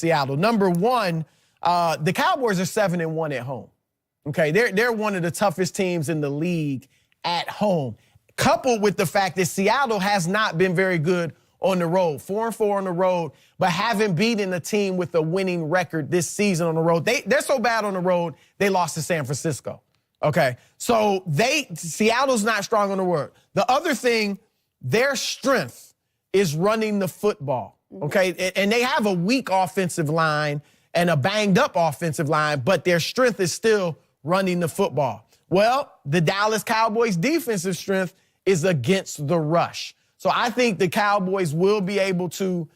Seattle. Number one, the Cowboys are 7-1 at home. Okay, they're one of the toughest teams in the league at home, coupled with the fact that Seattle has not been very good on the road, 4-4 on the road, but haven't beaten a team with a winning record this season on the road. They're so bad on the road, they lost to San Francisco. Okay, so Seattle's not strong on the road. The other thing, their strength is running the football. Okay, and they have a weak offensive line and a banged up offensive line, but their strength is still running the football. Well, the Dallas Cowboys defensive strength is against the rush. So I think the Cowboys will be able to,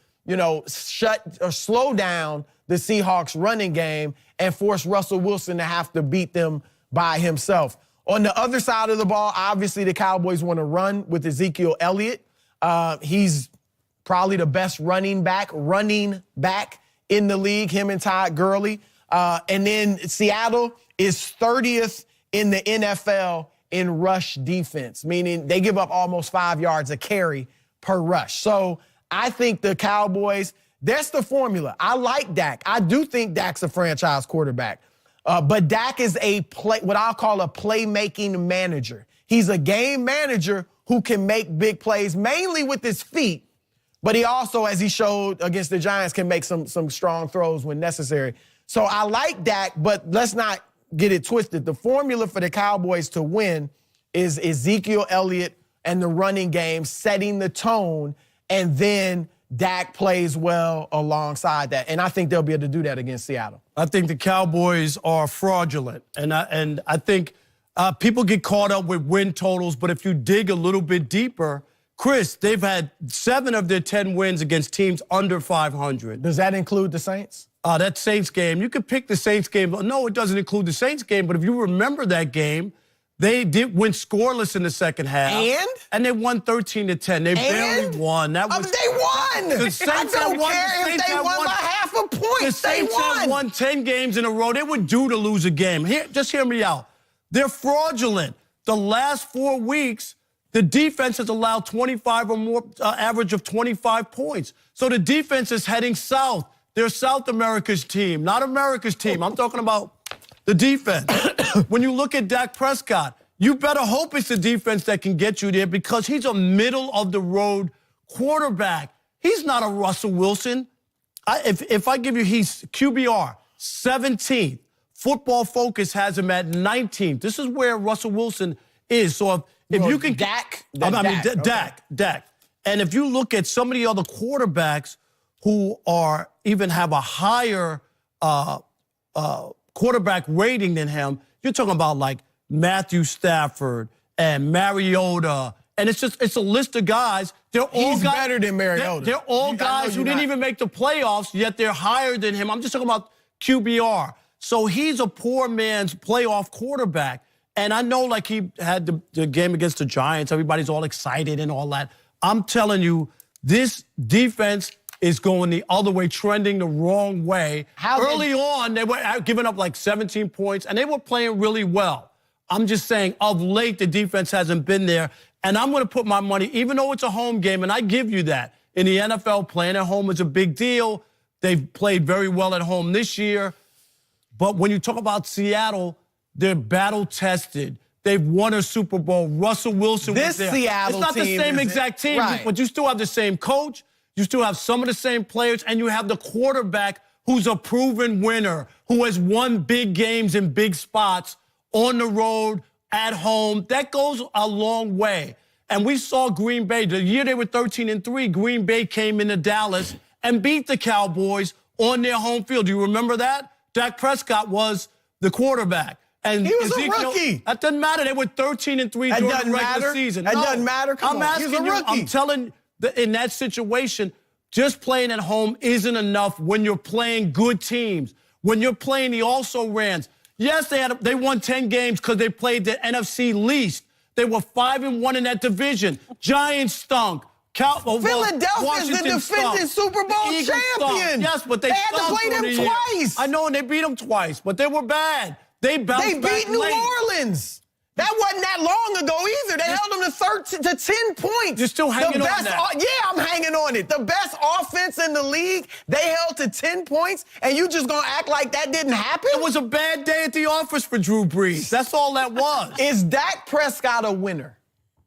shut or slow down the Seahawks running game and force Russell Wilson to have to beat them by himself. On the other side of the ball, obviously the Cowboys want to run with Ezekiel Elliott. He's probably the best running back in the league, him and Todd Gurley. And then Seattle is 30th in the NFL in rush defense, meaning they give up almost 5 yards a carry per rush. So I think the Cowboys, that's the formula. I like Dak. I do think Dak's a franchise quarterback. But Dak is what I'll call a playmaking manager. He's a game manager who can make big plays, mainly with his feet. But he also, as he showed against the Giants, can make some strong throws when necessary. So I like Dak, but let's not get it twisted. The formula for the Cowboys to win is Ezekiel Elliott and the running game setting the tone, and then Dak plays well alongside that. And I think they'll be able to do that against Seattle. I think the Cowboys are fraudulent. And I think people get caught up with win totals, but if you dig a little bit deeper, Chris, they've had 7 of their 10 wins against teams under 500. Does that include the Saints? That Saints game, you could pick the Saints game. No, it doesn't include the Saints game, but if you remember that game, they did win scoreless in the second half. And they won 13-10. They barely won. They won! The Saints I don't care if they won by half a point. The Saints have won 10 games in a row. They were due to lose a game. Just hear me out. They're fraudulent. The last 4 weeks, the defense has allowed 25 or more, average of 25 points. So the defense is heading south. They're South America's team, not America's team. I'm talking about the defense. When you look at Dak Prescott, you better hope it's the defense that can get you there because he's a middle-of-the-road quarterback. He's not a Russell Wilson. If I give you, he's QBR, 17th. Football Focus has him at 19th. This is where Russell Wilson is. So if you can... Dak? Dak. And if you look at some of the other quarterbacks who even have a higher quarterback rating than him, you're talking about like Matthew Stafford and Mariota, and it's a list of guys. He's better than Mariota. They're all guys who didn't even make the playoffs, yet they're higher than him. I'm just talking about QBR. So he's a poor man's playoff quarterback. And I know, like, he had the game against the Giants. Everybody's all excited and all that. I'm telling you, this defense is going the other way, trending the wrong way. Early on, they were giving up like 17 points, and they were playing really well. I'm just saying, of late, the defense hasn't been there. And I'm going to put my money, even though it's a home game, and I give you that. In the NFL, playing at home is a big deal. They've played very well at home this year. But when you talk about Seattle, they're battle-tested. They've won a Super Bowl. Russell Wilson was there. Seattle it's not the same exact team, but you still have the same coach. You still have some of the same players, and you have the quarterback who's a proven winner, who has won big games in big spots on the road, at home. That goes a long way. And we saw Green Bay. The year they were 13-3, Green Bay came into Dallas and beat the Cowboys on their home field. Do you remember that? Dak Prescott was the quarterback. And he was a rookie. That doesn't matter. They were 13-3 during the regular season. That doesn't matter. Come on. He's a rookie. I'm telling you, in that situation, just playing at home isn't enough when you're playing good teams. When you're playing the also-rans. Yes, they won 10 games because they played the NFC least. They were 5-1 in that division. Giants stunk. Philadelphia's the defending Super Bowl champion. Stunk. Yes, but they had to play them twice. I know, and they beat them twice, but they were bad. They bounced back beat New Orleans. That wasn't that long ago either. They held them to 10 points. You're still hanging on that. Yeah, I'm hanging on it. The best offense in the league, they held to 10 points, and you just gonna act like that didn't happen? It was a bad day at the office for Drew Brees. That's all that was. Is Dak Prescott a winner?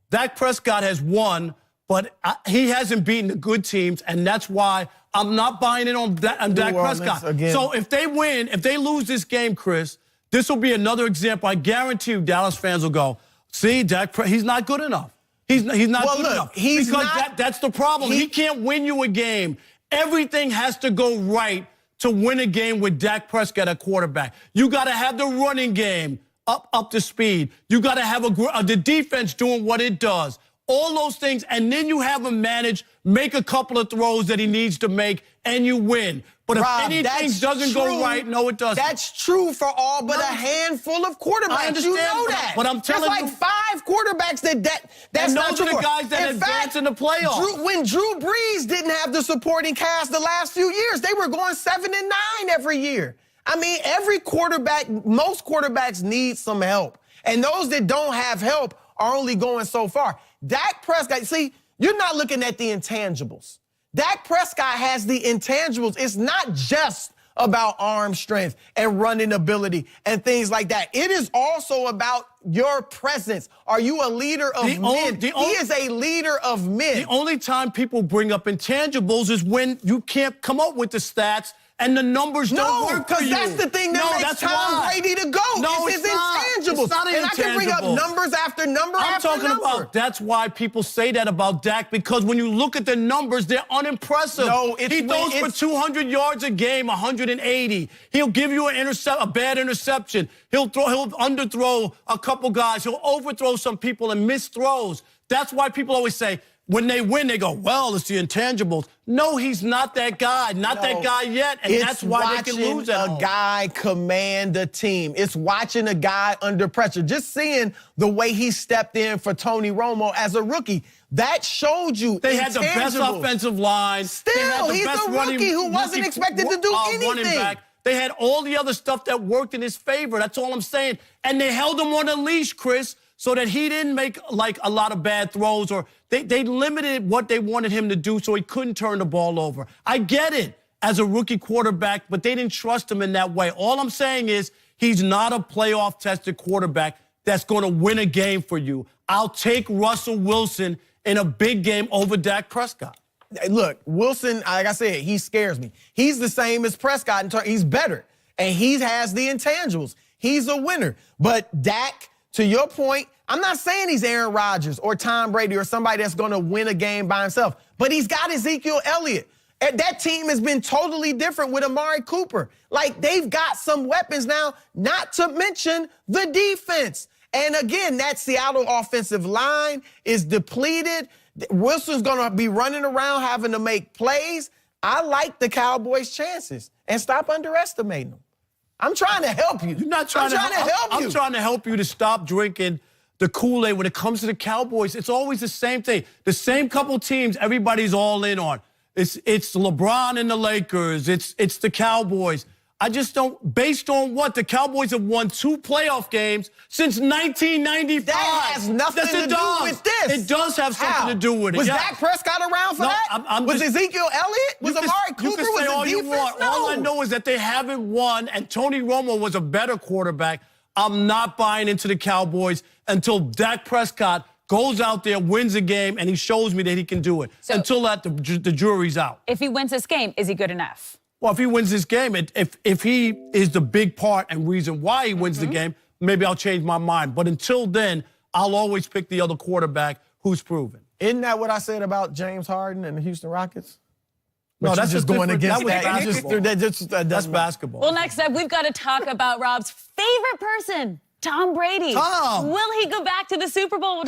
Dak Prescott has won, but he hasn't beaten the good teams, and that's why I'm not buying it on Dak Prescott. Again. So if they win, if they lose this game, Chris, this will be another example. I guarantee you Dallas fans will go, see, he's not good enough. He's not good enough. That's the problem. He can't win you a game. Everything has to go right to win a game with Dak Prescott at quarterback. You got to have the running game up to speed. You got to have the defense doing what it does. All those things, and then you have him make a couple of throws that he needs to make, and you win. But Rob, if anything doesn't go right, no, it doesn't. That's true for all but a handful of quarterbacks. I understand, you know that. But I'm telling you, there's like 5 quarterbacks that's not those are the guys that advance in the playoffs. When Drew Brees didn't have the supporting cast the last few years, they were going 7-9 every year. I mean, most quarterbacks need some help. And those that don't have help are only going so far. Dak Prescott, see, you're not looking at the intangibles. Dak Prescott has the intangibles. It's not just about arm strength and running ability and things like that. It is also about your presence. Are you a leader of men? He is a leader of men. The only time people bring up intangibles is when you can't come up with the stats and the numbers don't work for you. No, because that's the thing that makes Tom Brady to go. No, it's his intangibles. It's not an and I can bring up numbers after number after number. I'm talking about, that's why people say that about Dak, because when you look at the numbers, they're unimpressive. No, he throws for 200 yards a game, 180. He'll give you a bad interception. He'll underthrow a couple guys. He'll overthrow some people and miss throws. That's why people always say, when they win, they go, well, it's the intangibles. No, he's not that guy. Not that guy yet, and that's why they can lose at home. It's watching a guy command a team. It's watching a guy under pressure. Just seeing the way he stepped in for Tony Romo as a rookie, that showed you They had the best offensive line. Still, he's a rookie who wasn't expected to do anything. They had all the other stuff that worked in his favor. That's all I'm saying. And they held him on a leash, Chris, so that he didn't make like a lot of bad throws, or they limited what they wanted him to do so he couldn't turn the ball over. I get it as a rookie quarterback, but they didn't trust him in that way. All I'm saying is he's not a playoff-tested quarterback that's going to win a game for you. I'll take Russell Wilson in a big game over Dak Prescott. Look, Wilson, like I said, he scares me. He's the same as Prescott. He's better, and he has the intangibles. He's a winner. But Dak, to your point, I'm not saying he's Aaron Rodgers or Tom Brady or somebody that's going to win a game by himself, but he's got Ezekiel Elliott. And that team has been totally different with Amari Cooper. Like, they've got some weapons now, not to mention the defense. And again, that Seattle offensive line is depleted. Wilson's going to be running around having to make plays. I like the Cowboys' chances, and stop underestimating them. I'm trying to help you. You're not trying to help you. I'm trying to help you to stop drinking the Kool-Aid when it comes to the Cowboys. It's always the same thing. The same couple teams everybody's all in on. It's LeBron and the Lakers. It's the Cowboys. I just don't, based on what? The Cowboys have won 2 playoff games since 1995. That has nothing to do with this. It does have something to do with it. Was Dak Prescott around for that? Was Ezekiel Elliott? Was Amari Cooper? You can say all you want. All I know is that they haven't won, and Tony Romo was a better quarterback. I'm not buying into the Cowboys until Dak Prescott goes out there, wins a game, and he shows me that he can do it. So, until that, the jury's out. If he wins this game, is he good enough? Well, if he wins this game, if he is the big part and reason why he wins the game, maybe I'll change my mind. But until then, I'll always pick the other quarterback who's proven. Isn't that what I said about James Harden and the Houston Rockets? No, that's just going against that. That's basketball. Well, next up, we've got to talk about Rob's favorite person, Tom Brady. Tom. Will he go back to the Super Bowl?